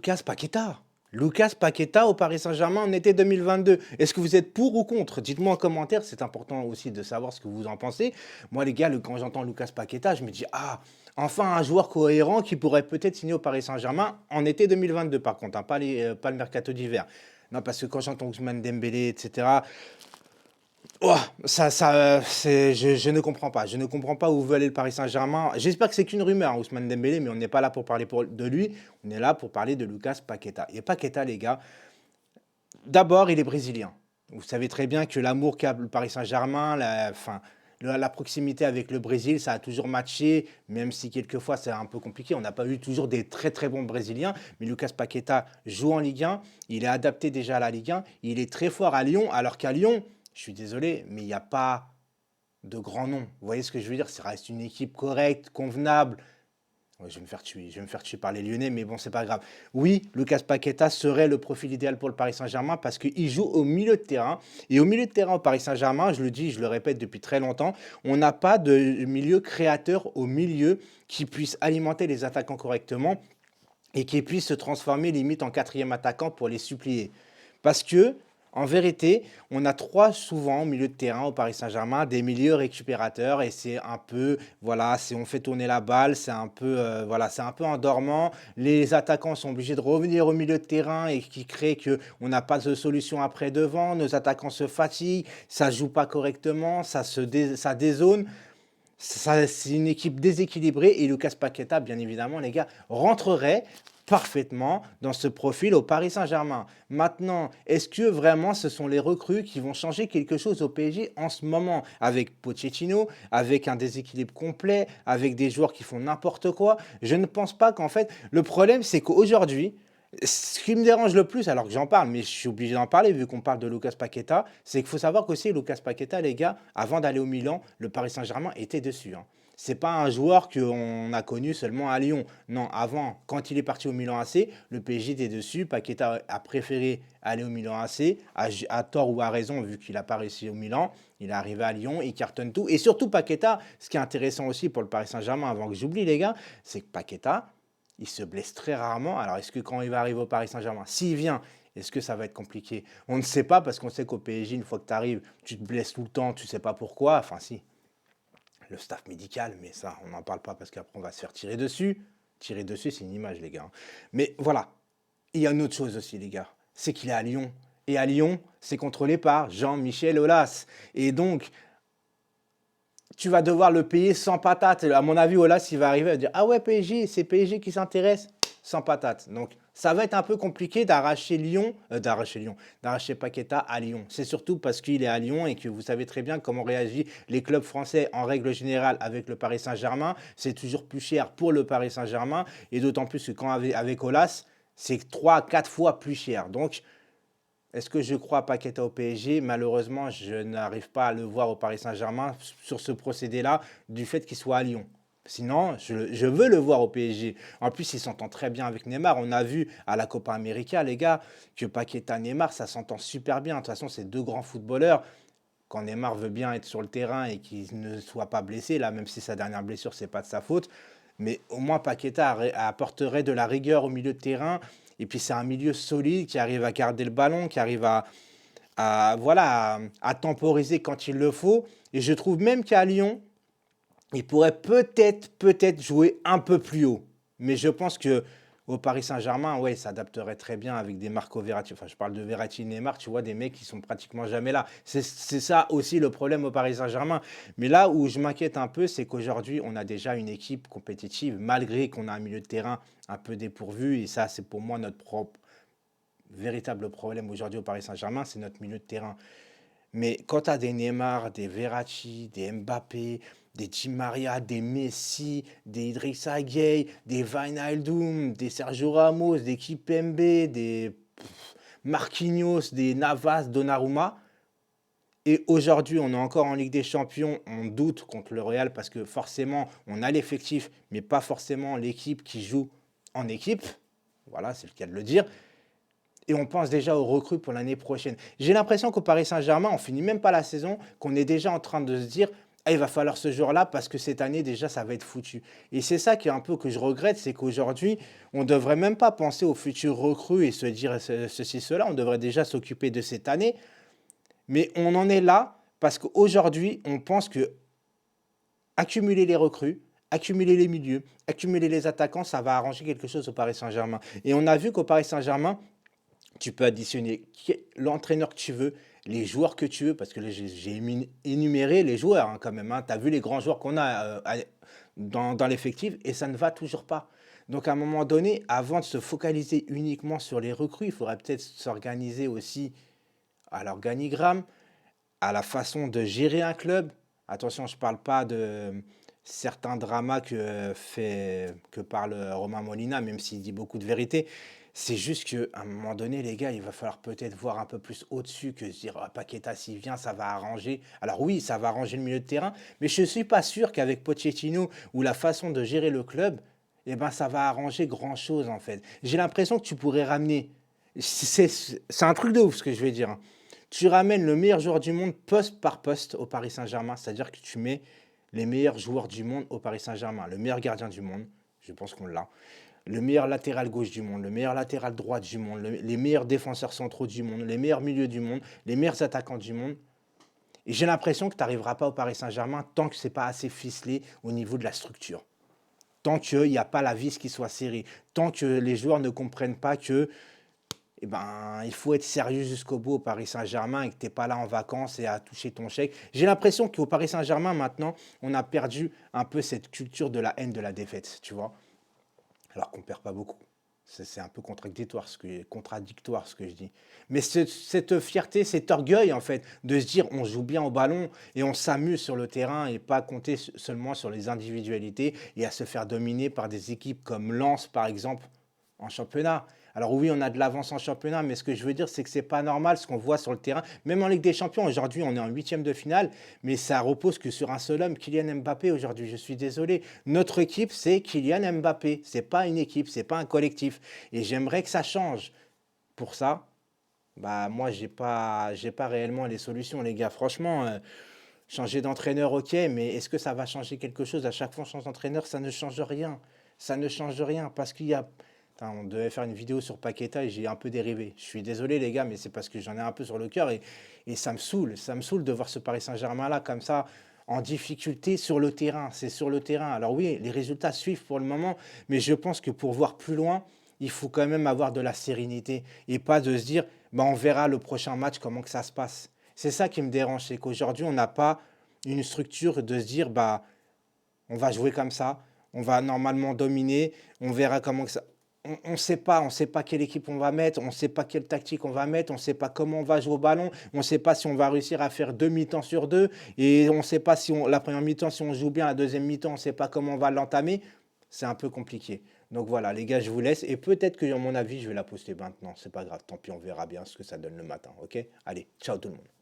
Lucas Paqueta. Lucas Paqueta au Paris Saint-Germain en été 2022. Est-ce que vous êtes pour ou contre? Dites-moi en commentaire, c'est important aussi de savoir ce que vous en pensez. Moi, les gars, quand j'entends Lucas Paqueta, je me dis, ah, enfin un joueur cohérent qui pourrait peut-être signer au Paris Saint-Germain en été 2022, par contre, hein, pas le mercato d'hiver. Non, parce que quand j'entends Ousmane Dembélé, etc., oh, je ne comprends pas. Je ne comprends pas où veut aller le Paris Saint-Germain. J'espère que c'est qu'une rumeur, hein, Ousmane Dembélé, mais on n'est pas là pour parler de lui. On est là pour parler de Lucas Paqueta. Et Paqueta, les gars, d'abord, il est brésilien. Vous savez très bien que l'amour qu'a le Paris Saint-Germain, la proximité avec le Brésil, ça a toujours matché, même si quelquefois c'est un peu compliqué. On n'a pas eu toujours des très très bons Brésiliens, mais Lucas Paqueta joue en Ligue 1, il est adapté déjà à la Ligue 1, il est très fort à Lyon, alors qu'à Lyon, je suis désolé, mais il n'y a pas de grands noms. Vous voyez ce que je veux dire? Ça reste une équipe correcte, convenable. Ouais, je vais me faire tuer par les Lyonnais, mais bon, c'est pas grave. Oui, Lucas Paqueta serait le profil idéal pour le Paris Saint-Germain parce qu'il joue au milieu de terrain. Et au milieu de terrain au Paris Saint-Germain, je le dis, je le répète depuis très longtemps, on n'a pas de milieu créateur au milieu qui puisse alimenter les attaquants correctement et qui puisse se transformer limite en quatrième attaquant pour les supplier. Parce que, en vérité, on a trois souvent au milieu de terrain au Paris Saint-Germain des milieux récupérateurs et c'est un peu, voilà, si on fait tourner la balle, c'est un peu, voilà, c'est un peu endormant. Les attaquants sont obligés de revenir au milieu de terrain et qui crée que on n'a pas de solution après devant. Nos attaquants se fatiguent, ça joue pas correctement, ça dézone. C'est une équipe déséquilibrée et Lucas Paqueta, bien évidemment, les gars, rentrerait parfaitement dans ce profil au Paris Saint-Germain. Maintenant, est-ce que vraiment ce sont les recrues qui vont changer quelque chose au PSG en ce moment avec Pochettino, avec un déséquilibre complet, avec des joueurs qui font n'importe quoi? Je ne pense pas qu'en fait, le problème c'est qu'aujourd'hui, ce qui me dérange le plus, alors que j'en parle, mais je suis obligé d'en parler vu qu'on parle de Lucas Paqueta, c'est qu'il faut savoir qu'aussi Lucas Paqueta, les gars, avant d'aller au Milan, le Paris Saint-Germain était dessus, hein. C'est pas un joueur qu'on a connu seulement à Lyon. Non, avant, quand il est parti au Milan AC, le PSG était dessus. Paqueta a préféré aller au Milan AC, à tort ou à raison, vu qu'il n'a pas réussi au Milan. Il est arrivé à Lyon, il cartonne tout. Et surtout, Paqueta, ce qui est intéressant aussi pour le Paris Saint-Germain, avant que j'oublie, les gars, c'est que Paqueta, il se blesse très rarement. Alors, est-ce que quand il va arriver au Paris Saint-Germain, s'il vient, est-ce que ça va être compliqué? On ne sait pas parce qu'on sait qu'au PSG, une fois que tu arrives, tu te blesses tout le temps, tu ne sais pas pourquoi. Enfin, si, le staff médical, mais ça, on n'en parle pas parce qu'après, on va se faire tirer dessus. Tirer dessus, c'est une image, les gars. Mais voilà, il y a une autre chose aussi, les gars. C'est qu'il est à Lyon. Et à Lyon, c'est contrôlé par Jean-Michel Aulas. Et donc, tu vas devoir le payer sans patate. À mon avis, Olas, il va arriver à dire ah ouais, PSG, c'est PSG qui s'intéresse sans patate. Donc, ça va être un peu compliqué d'arracher Paqueta à Lyon. C'est surtout parce qu'il est à Lyon et que vous savez très bien comment réagissent les clubs français en règle générale avec le Paris Saint-Germain. C'est toujours plus cher pour le Paris Saint-Germain et d'autant plus que quand avec Olas, c'est 3 4 fois plus cher. Donc, est-ce que je crois à Paqueta au PSG? Malheureusement, je n'arrive pas à le voir au Paris Saint-Germain sur ce procédé-là, du fait qu'il soit à Lyon. Sinon, je veux le voir au PSG. En plus, il s'entend très bien avec Neymar. On a vu à la Copa América, les gars, que Paqueta et Neymar, ça s'entend super bien. De toute façon, c'est deux grands footballeurs. Quand Neymar veut bien être sur le terrain et qu'il ne soit pas blessé, là, même si sa dernière blessure, c'est pas de sa faute, mais au moins Paqueta apporterait de la rigueur au milieu de terrain. Et puis c'est un milieu solide qui arrive à garder le ballon, qui arrive voilà, à temporiser quand il le faut. Et je trouve même qu'à Lyon, il pourrait peut-être jouer un peu plus haut. Mais je pense que au Paris Saint-Germain, ouais, il s'adapterait très bien avec des Marco Verratti. Enfin, je parle de Verratti et Neymar, tu vois, des mecs qui sont pratiquement jamais là. C'est ça aussi le problème au Paris Saint-Germain. Mais là où je m'inquiète un peu, c'est qu'aujourd'hui, on a déjà une équipe compétitive, malgré qu'on a un milieu de terrain un peu dépourvu. Et ça, c'est pour moi notre propre véritable problème aujourd'hui au Paris Saint-Germain, c'est notre milieu de terrain. Mais quand tu as des Neymar, des Verratti, des Mbappé, des Di Maria, des Messi, des Idrissa Gueye, des Wijnaldum, des Sergio Ramos, des Kipembe, des Marquinhos, des Navas, Donnarumma, et aujourd'hui on est encore en Ligue des Champions, on doute contre le Real parce que forcément on a l'effectif, mais pas forcément l'équipe qui joue en équipe. Voilà, c'est le cas de le dire. Et on pense déjà aux recrues pour l'année prochaine. J'ai l'impression qu'au Paris Saint-Germain, on finit même pas la saison, qu'on est déjà en train de se dire ah, il va falloir ce joueur-là parce que cette année, déjà, ça va être foutu. Et c'est ça qui est un peu que je regrette, c'est qu'aujourd'hui, on ne devrait même pas penser aux futurs recrues et se dire ceci, cela. On devrait déjà s'occuper de cette année. Mais on en est là parce qu'aujourd'hui, on pense que accumuler les recrues, accumuler les milieux, accumuler les attaquants, ça va arranger quelque chose au Paris Saint-Germain. Et on a vu qu'au Paris Saint-Germain, tu peux additionner l'entraîneur que tu veux, les joueurs que tu veux, parce que là, j'ai énuméré les joueurs hein, quand même. Hein. Tu as vu les grands joueurs qu'on a dans l'effectif et ça ne va toujours pas. Donc à un moment donné, avant de se focaliser uniquement sur les recrues, il faudrait peut-être s'organiser aussi à l'organigramme, à la façon de gérer un club. Attention, je ne parle pas de certains dramas que parle Romain Molina, même s'il dit beaucoup de vérité. C'est juste qu'à un moment donné, les gars, il va falloir peut-être voir un peu plus au-dessus que se dire ah, Paqueta, s'il vient, ça va arranger. Alors oui, ça va arranger le milieu de terrain, mais je ne suis pas sûr qu'avec Pochettino ou la façon de gérer le club, eh ben, ça va arranger grand-chose en fait. J'ai l'impression que tu pourrais ramener. C'est un truc de ouf ce que je vais dire. Hein. Tu ramènes le meilleur joueur du monde poste par poste au Paris Saint-Germain, c'est-à-dire que tu mets les meilleurs joueurs du monde au Paris Saint-Germain, le meilleur gardien du monde, je pense qu'on l'a, le meilleur latéral gauche du monde, le meilleur latéral droit du monde, les meilleurs défenseurs centraux du monde, les meilleurs milieux du monde, les meilleurs attaquants du monde. Et j'ai l'impression que tu n'arriveras pas au Paris Saint-Germain tant que ce n'est pas assez ficelé au niveau de la structure. Tant qu'il n'y a pas la vis qui soit serrée. Tant que les joueurs ne comprennent pas que eh ben, il faut être sérieux jusqu'au bout au Paris Saint-Germain et que tu n'es pas là en vacances et à toucher ton chèque. J'ai l'impression qu'au Paris Saint-Germain, maintenant, on a perdu un peu cette culture de la haine de la défaite, tu vois. Alors qu'on ne perd pas beaucoup. C'est un peu contradictoire ce que je dis. Mais cette fierté, cet orgueil, en fait, de se dire on joue bien au ballon et on s'amuse sur le terrain et pas compter seulement sur les individualités et à se faire dominer par des équipes comme Lens, par exemple, en championnat. Alors oui, on a de l'avance en championnat, mais ce que je veux dire, c'est que c'est pas normal ce qu'on voit sur le terrain. Même en Ligue des Champions, aujourd'hui, on est en huitième de finale, mais ça repose que sur un seul homme, Kylian Mbappé, aujourd'hui. Je suis désolé. Notre équipe, c'est Kylian Mbappé. C'est pas une équipe, c'est pas un collectif. Et j'aimerais que ça change. Pour ça, bah moi, j'ai pas réellement les solutions, les gars. Franchement, changer d'entraîneur, ok, mais est-ce que ça va changer quelque chose? À chaque fois, on change d'entraîneur, ça ne change rien. Ça ne change rien parce qu'il y a Putain, on devait faire une vidéo sur Paqueta et j'ai un peu dérivé. Je suis désolé les gars, mais c'est parce que j'en ai un peu sur le cœur et ça me saoule. Ça me saoule de voir ce Paris Saint-Germain là comme ça en difficulté sur le terrain. C'est sur le terrain. Alors oui, les résultats suivent pour le moment, mais je pense que pour voir plus loin, il faut quand même avoir de la sérénité et pas de se dire bah, on verra le prochain match comment que ça se passe. C'est ça qui me dérange, c'est qu'aujourd'hui on n'a pas une structure de se dire bah on va jouer comme ça, on va normalement dominer, on verra comment que ça. On ne sait pas, on sait pas quelle équipe on va mettre, on ne sait pas quelle tactique on va mettre, on ne sait pas comment on va jouer au ballon, on ne sait pas si on va réussir à faire deux mi-temps sur deux, et on ne sait pas si la première mi-temps, si on joue bien, la deuxième mi-temps, on ne sait pas comment on va l'entamer. C'est un peu compliqué. Donc voilà, les gars, je vous laisse. Et peut-être que, à mon avis, je vais la poster maintenant. C'est pas grave, tant pis, on verra bien ce que ça donne le matin. Ok? Allez, ciao tout le monde.